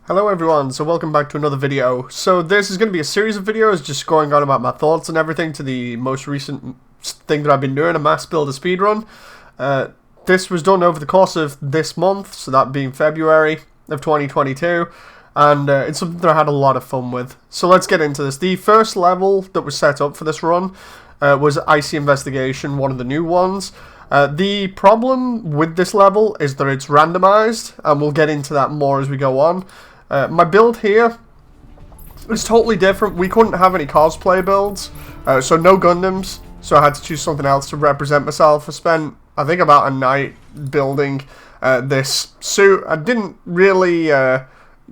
Hello everyone, so welcome back to another video. So this is going to be a series of videos just going on about my thoughts and everything to the most recent thing that I've been doing, a mass builder speedrun. This was done over the course of this month, so that being February of 2022, and it's something that I had a lot of fun with. So let's get into this. The first level that was set up for this run was Icey Investigation, one of the new ones. The problem with this level is that it's randomized, and we'll get into that more as we go on. My build here is totally different. We couldn't have any cosplay builds, so no Gundams, so I had to choose something else to represent myself. I spent, I think, about a night building this suit. I didn't really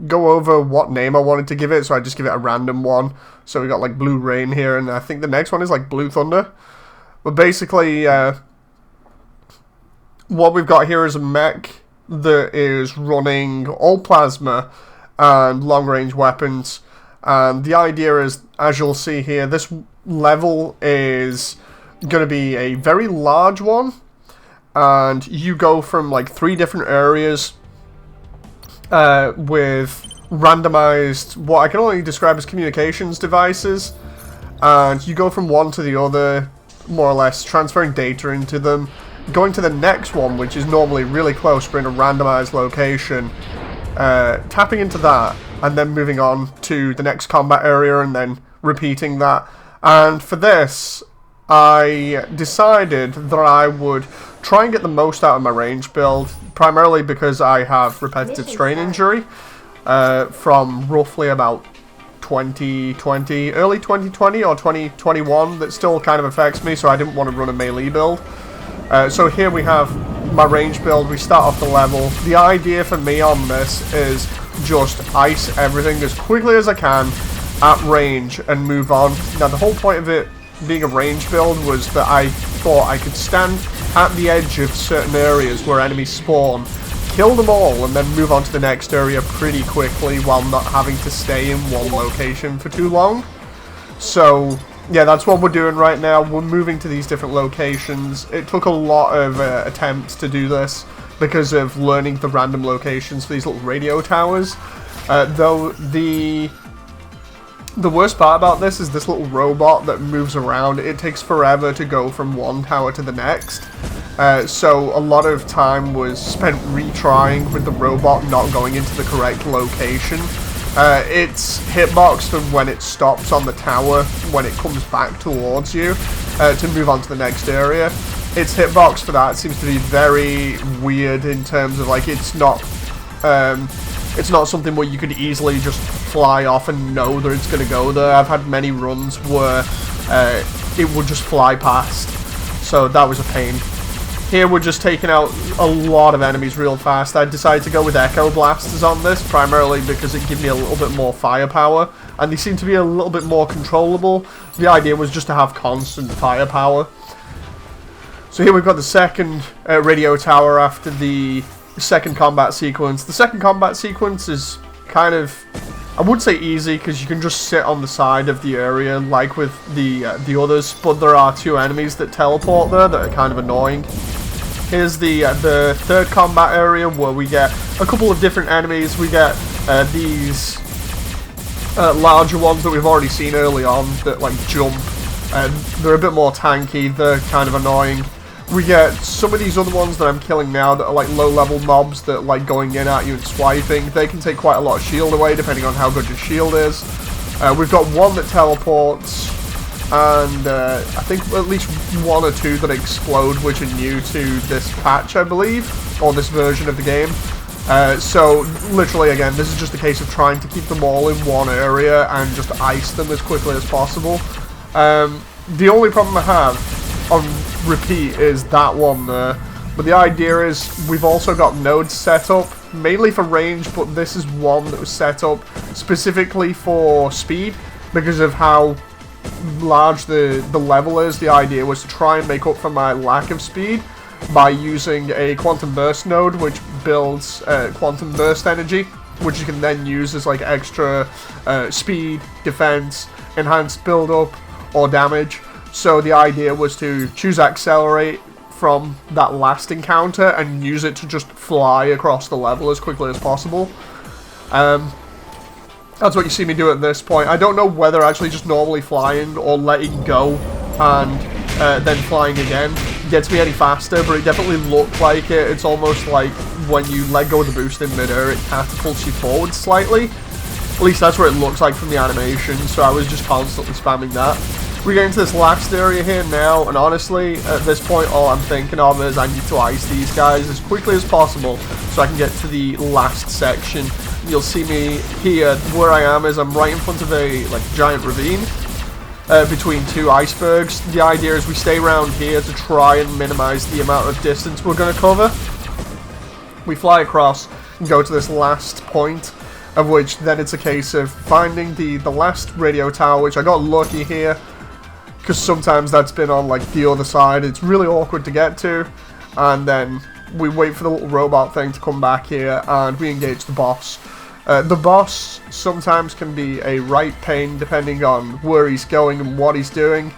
go over what name I wanted to give it, so I just give it a random one. So we got like Blue Rain here, and I think the next one is like Blue Thunder. But basically, what we've got here is a mech that is running all plasma and long-range weapons, and the idea is, as you'll see here, this level is going to be a very large one, and you go from like 3 different areas with randomized, what I can only describe as communications devices, and you go from one to the other, more or less, transferring data into them, going to the next one, which is normally really close, but in a randomized location, tapping into that, and then moving on to the next combat area, and then repeating that. And for this, I decided that I would try and get the most out of my range build, primarily because I have repetitive strain injury from roughly about 2020, early 2020 or 2021, that still kind of affects me, so I didn't want to run a melee build. So here we have my range build. We start off the level. The idea for me on this is just ice everything as quickly as I can at range and move on. Now the whole point of it being a range build was that I thought I could stand at the edge of certain areas where enemies spawn, kill them all, and then move on to the next area pretty quickly while not having to stay in one location for too long. So yeah, that's what we're doing right now. We're moving to these different locations. It took a lot of attempts to do this because of learning the random locations for these little radio towers. Though the worst part about this is this little robot that moves around. It takes forever to go from one tower to the next. So a lot of time was spent retrying with the robot not going into the correct location. It's hitboxed when it stops on the tower, when it comes back towards you to move on to the next area. Its hitbox for that seems to be very weird in terms of, like, it's not something where you could easily just fly off and know that it's going to go there. I've had many runs where it would just fly past, so that was a pain. Here we're just taking out a lot of enemies real fast. I decided to go with Echo Blasters on this, primarily because it gives me a little bit more firepower, and they seem to be a little bit more controllable. The idea was just to have constant firepower. So here we've got the second radio tower after the second combat sequence. The second combat sequence is kind of, I would say, easy, because you can just sit on the side of the area like with the others, but there are 2 enemies that teleport there that are kind of annoying. Here's the third combat area, where we get a couple of different enemies. We get these larger ones that we've already seen early on that like jump, and they're a bit more tanky. They're kind of annoying. We get some of these other ones that I'm killing now that are like low-level mobs that like going in at you and swiping. They can take quite a lot of shield away depending on how good your shield is. We've got one that teleports, and I think at least 1 or 2 that explode, which are new to this patch, I believe, or this version of the game. So literally, again, this is just a case of trying to keep them all in one area and just ice them as quickly as possible. The only problem I have on repeat is that one there, but the idea is we've also got nodes set up mainly for range, but this is one that was set up specifically for speed because of how large the level is. The idea was to try and make up for my lack of speed by using a quantum burst node, which builds quantum burst energy, which you can then use as like extra speed, defense, enhanced build up, or damage. So the idea was to choose Accelerate from that last encounter and use it to just fly across the level as quickly as possible. That's what you see me do at this point. I don't know whether actually just normally flying or letting go and then flying again gets me any faster, but it definitely looked like it. It's almost like when you let go of the boost in midair, it catapults you forward slightly. At least that's what it looks like from the animation, so I was just constantly spamming that. We get into this last area here now, and honestly, at this point, all I'm thinking of is I need to ice these guys as quickly as possible so I can get to the last section. You'll see me here, where I am is I'm right in front of a giant ravine between two icebergs. The idea is we stay around here to try and minimize the amount of distance we're going to cover. We fly across and go to this last point, of which then it's a case of finding the last radio tower, which I got lucky here, because sometimes that's been on the other side. It's really awkward to get to, and then we wait for the little robot thing to come back here, and we engage the boss. The boss sometimes can be a right pain depending on where he's going and what he's doing.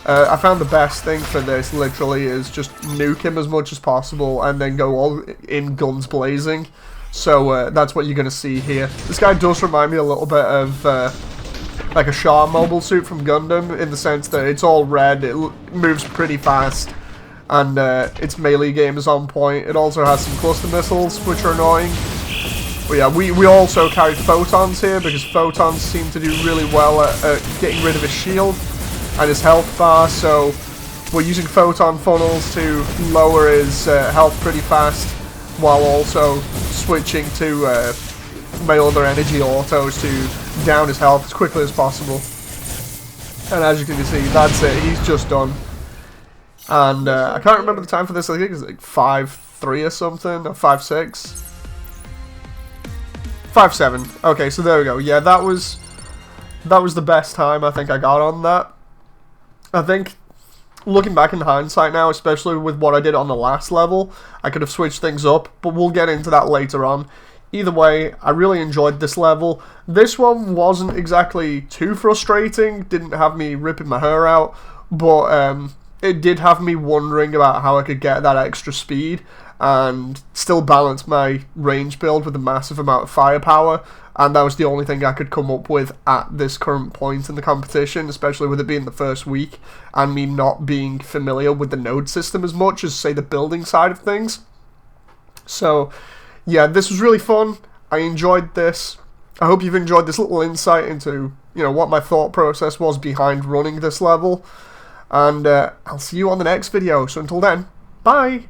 I found the best thing for this literally is just nuke him as much as possible and then go all in guns blazing. So that's what you're going to see here. This guy does remind me a little bit of like a Shaw mobile suit from Gundam, in the sense that it's all red, it moves pretty fast, and its melee game is on point. It also has some cluster missiles, which are annoying. But yeah, we also carry photons here, because photons seem to do really well at getting rid of his shield and his health bar, so we're using photon funnels to lower his health pretty fast, while also switching to my other energy autos to down his health as quickly as possible. And as you can see, that's it, he's just done. And I can't remember the time for this, I think it's like 5-3 or something, or 5-6. 5-7. Okay, so there we go. Yeah, that was the best time I think I got on that. I think, looking back in hindsight now, especially with what I did on the last level, I could have switched things up, but we'll get into that later on. Either way, I really enjoyed this level. This one wasn't exactly too frustrating, didn't have me ripping my hair out, but it did have me wondering about how I could get that extra speed and still balance my range build with a massive amount of firepower, and that was the only thing I could come up with at this current point in the competition, especially with it being the first week and me not being familiar with the node system as much as, say, the building side of things. So yeah, this was really fun. I enjoyed this. I hope you've enjoyed this little insight into, what my thought process was behind running this level, and I'll see you on the next video. So until then, bye!